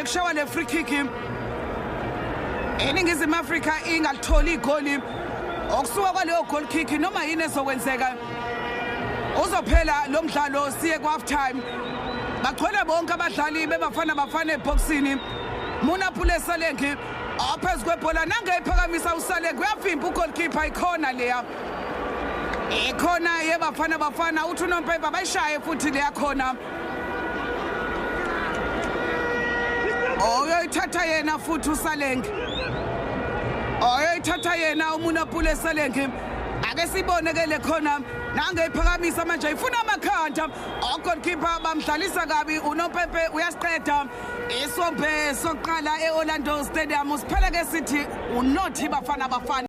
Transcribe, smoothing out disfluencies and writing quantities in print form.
kushawa le free kick eNingizimu Afrika ingalitholi igoli okusuka kwaleyo goal kick noma yini ezokwenzeka uzophela lo mdlalo siye ku half time bagcwele bonke abadlali bebafana bafana eboxini Monnapule Saleng ophezu kwebhola nangeyiphakamisa uSaleng uyavimba ugoalkeeper ikhona leya ikhona yebafana bafana uthi uNompepa bayishaye futhi leya khona oyoyithatha yena futhi uSaleng oyoyithatha yena uMonnapule Saleng ake sibone ke le khona nangeyiphakamisa manje ifuna amakhanda ogoalkeeper bamdlalisa kabi uNompepe uyasiqeda isombe soqala eOrlando Stadium siphele ke sithi unothi Bafana Bafana